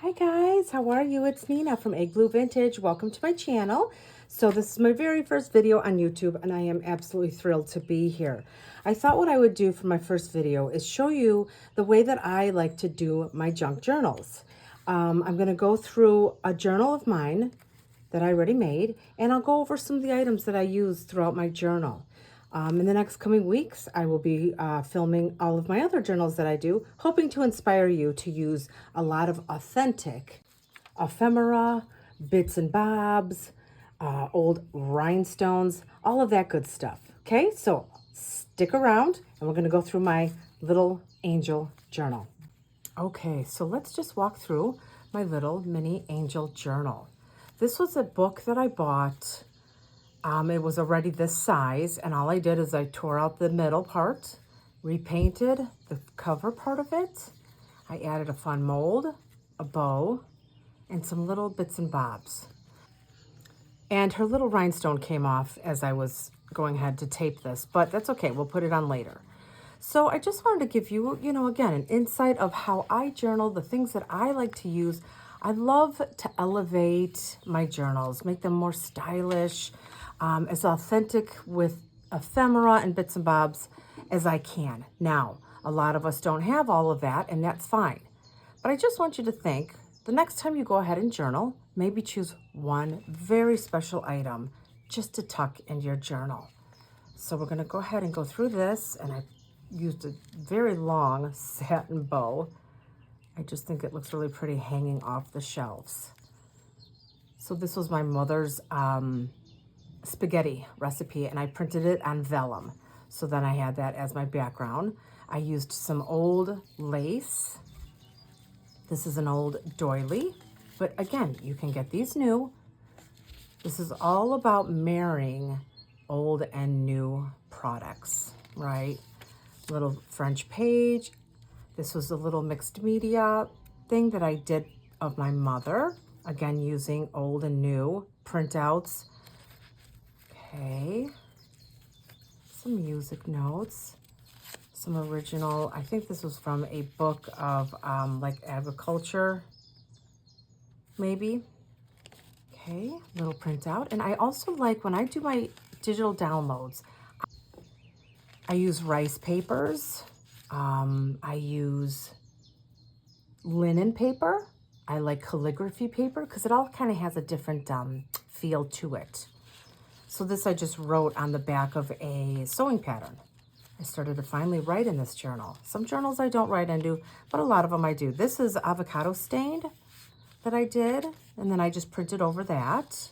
Hi guys, how are you? It's Nina from Egg Blue Vintage. Welcome to my channel. So this is my very first video on YouTube and I am absolutely thrilled to be here. I thought what I would do for my first video is show you the way that I like to do my junk journals. I'm going to go through a journal of mine that I already made, and I'll go over some of the items that I use throughout my journal. In the next coming weeks, I will be filming all of my other journals that I do, hoping to inspire you to use a lot of authentic ephemera, bits and bobs, old rhinestones, all of that good stuff. Okay, so stick around and we're going to go through my little angel journal. Okay, so let's just walk through my little mini angel journal. This was a book that I bought. It was already this size, and all I did is I tore out the middle part, repainted the cover part of it. I added a fun mold, a bow, and some little bits and bobs. And her little rhinestone came off as I was going ahead to tape this, but that's okay. We'll put it on later. So I just wanted to give you, again, an insight of how I journal, the things that I like to use. I love to elevate my journals, make them more stylish, as authentic with ephemera and bits and bobs as I can. Now, a lot of us don't have all of that, and that's fine. But I just want you to think, the next time you go ahead and journal, maybe choose one very special item just to tuck into your journal. So we're going to go ahead and go through this, and I used a very long satin bow. I just think it looks really pretty hanging off the shelves. So this was my mother's spaghetti recipe, and I printed it on vellum. So then I had that as my background. I used some old lace. This is an old doily, but again, you can get these new. This is all about marrying old and new products, right? Little French page. This was a little mixed media thing that I did of my mother, again using old and new printouts. Okay, some music notes, some original, I think this was from a book of like agriculture, maybe. Okay, little printout. And I also like, when I do my digital downloads, I use rice papers. I use linen paper. I like calligraphy paper because it all kind of has a different feel to it. So this I just wrote on the back of a sewing pattern. I started to finally write in this journal. Some journals I don't write into, but a lot of them I do. This is avocado stained that I did, and then I just printed over that.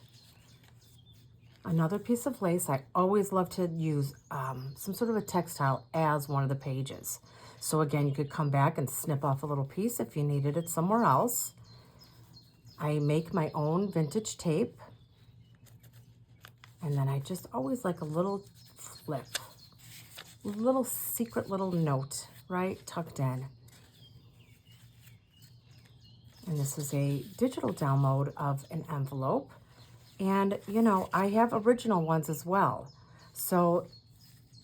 Another piece of lace. I always love to use some sort of a textile as one of the pages. So again, you could come back and snip off a little piece if you needed it somewhere else. I make my own vintage tape. And then I just always like a little flip, little secret little note, right, tucked in. And this is a digital download of an envelope. And, I have original ones as well. So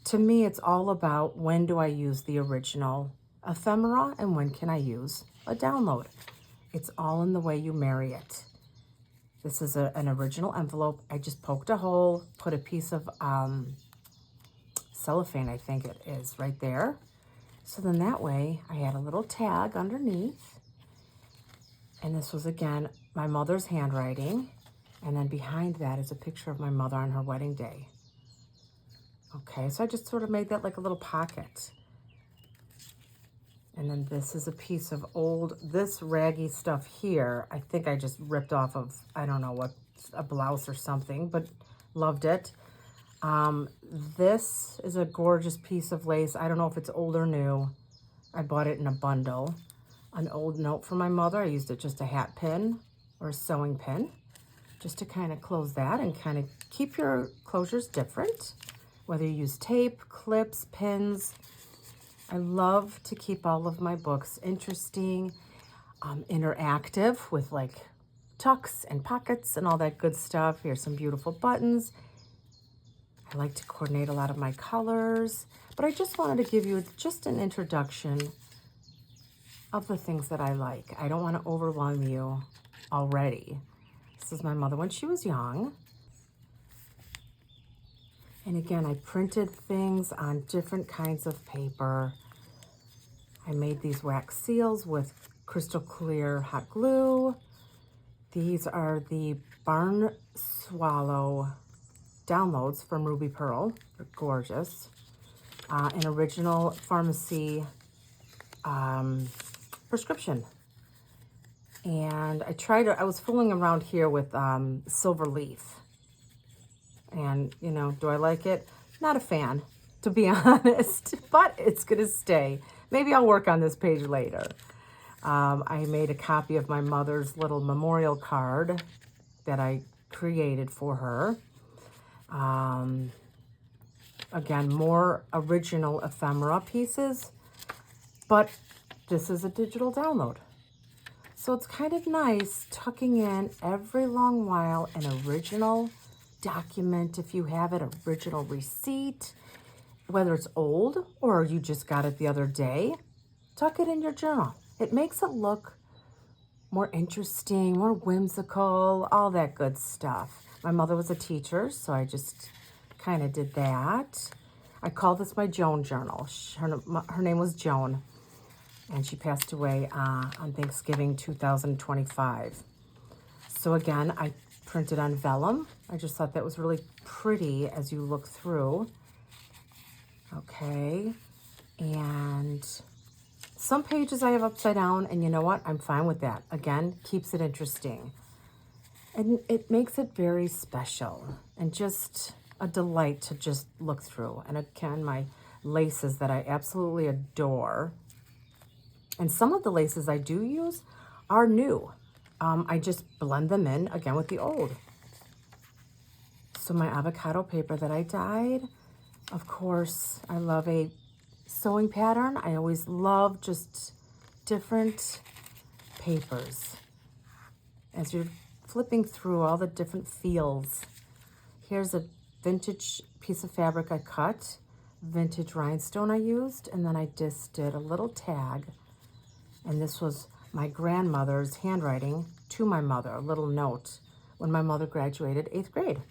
to me, it's all about, when do I use the original ephemera and when can I use a download? It's all in the way you marry it. This is an original envelope. I just poked a hole, put a piece of cellophane, I think it is, right there. So then that way I had a little tag underneath. And this was, again, my mother's handwriting. And then behind that is a picture of my mother on her wedding day. Okay, so I just sort of made that like a little pocket. And then this is a piece of this raggy stuff here. I think I just ripped off of, I don't know what, a blouse or something, but loved it. This is a gorgeous piece of lace. I don't know if it's old or new. I bought it in a bundle. An old note from my mother. I used it just a hat pin or a sewing pin, just to kind of close that and kind of keep your closures different, whether you use tape, clips, pins. I love to keep all of my books interesting, interactive, with like tucks and pockets and all that good stuff. Here's some beautiful buttons. I like to coordinate a lot of my colors, but I just wanted to give you just an introduction of the things that I like. I don't want to overwhelm you already. This is my mother when she was young. And again, I printed things on different kinds of paper. I made these wax seals with crystal clear hot glue. These are the Barn Swallow downloads from Ruby Pearl. They're gorgeous. An original pharmacy prescription. And I was fooling around here with silver leaf. And, you know, do I like it? Not a fan, to be honest, but it's going to stay. Maybe I'll work on this page later. I made a copy of my mother's little memorial card that I created for her. Again, more original ephemera pieces, but this is a digital download. So it's kind of nice tucking in every long while an original document, if you have it, original receipt, whether it's old or you just got it the other day, tuck it in your journal. It makes it look more interesting, more whimsical, all that good stuff. My mother was a teacher, so I just kind of did that. I call this my Joan journal. Her name was Joan, and she passed away on Thanksgiving 2025. So again, I printed on vellum. I just thought that was really pretty as you look through. Okay, and some pages I have upside down, and you know what? I'm fine with that. Again, keeps it interesting. And it makes it very special and just a delight to just look through. And again, my laces that I absolutely adore. And some of the laces I do use are new. I just blend them in again with the old. So my avocado paper that I dyed, of course, I love a sewing pattern. I always love just different papers. As you're flipping through all the different feels, here's a vintage piece of fabric I cut, vintage rhinestone I used, and then I just did a little tag. And this was my grandmother's handwriting to my mother, a little note when my mother graduated 8th grade.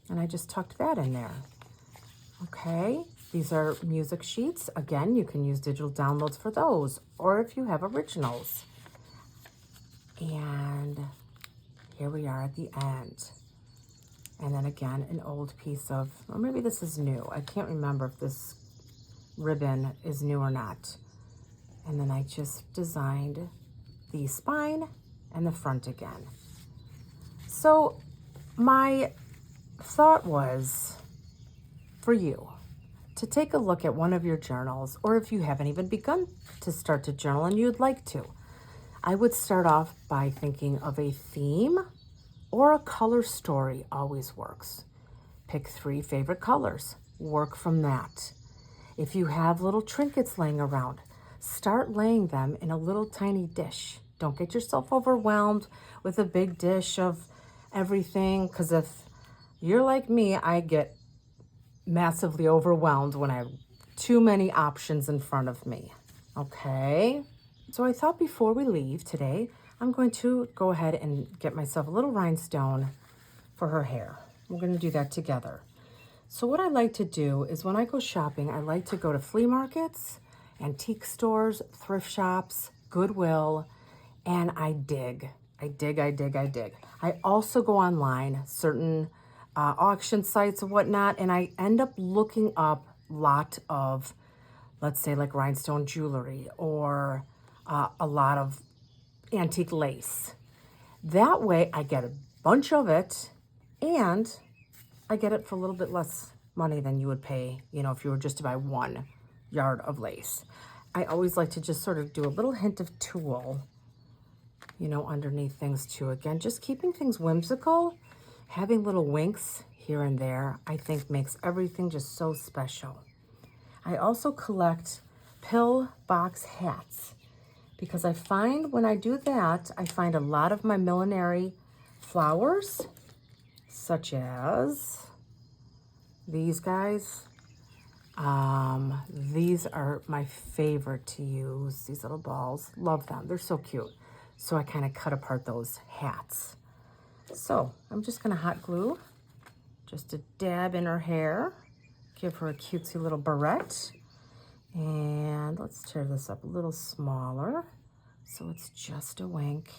And I just tucked that in there. Okay, these are music sheets. Again, you can use digital downloads for those, or if you have originals. And here we are at the end. And then again, an old piece of, or maybe this is new. I can't remember if this ribbon is new or not. And then I just designed the spine and the front again. So my thought was for you to take a look at one of your journals, or if you haven't even begun to start to journal and you'd like to, I would start off by thinking of a theme or a color story. Always works. Pick 3 favorite colors. Work from that. If you have little trinkets laying around, start laying them in a little tiny dish. Don't get yourself overwhelmed with a big dish of everything, because if you're like me, I get massively overwhelmed when I have too many options in front of me. Okay, so I thought before we leave today, I'm going to go ahead and get myself a little rhinestone for her hair. We're going to do that together. So what I like to do is when I go shopping, I like to go to flea markets, antique stores, thrift shops, Goodwill, and I dig. I also go online, certain auction sites and whatnot, and I end up looking up a lot of, let's say, like rhinestone jewelry or a lot of antique lace. That way I get a bunch of it, and I get it for a little bit less money than you would pay, you know, if you were just to buy 1 yard of lace. I always like to just sort of do a little hint of tulle, you know, underneath things too. Again, just keeping things whimsical, having little winks here and there, I think makes everything just so special. I also collect pill box hats, because I find when I do that, I find a lot of my millinery flowers, such as these guys. These are my favorite to use, these little balls. Love them. They're so cute. So I kind of cut apart those hats. So I'm just going to hot glue just a dab in her hair. Give her a cutesy little barrette. And let's tear this up a little smaller so it's just a wink.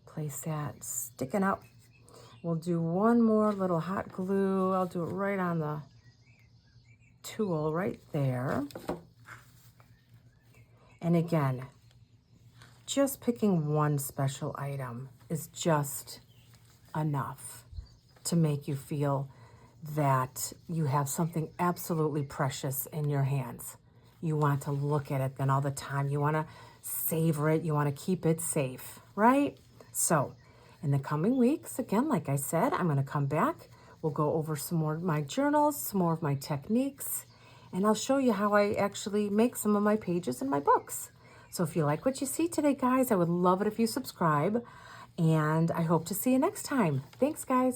Place that sticking up. We'll do one more little hot glue. I'll do it right on the tool right there. And again, just picking one special item is just enough to make you feel that you have something absolutely precious in your hands. You want to look at it then all the time. You want to savor it. You want to keep it safe, right? So in the coming weeks, again, like I said, I'm going to come back. We'll go over some more of my journals, some more of my techniques, and I'll show you how I actually make some of my pages in my books. So if you like what you see today, guys, I would love it if you subscribe, and I hope to see you next time. Thanks, guys.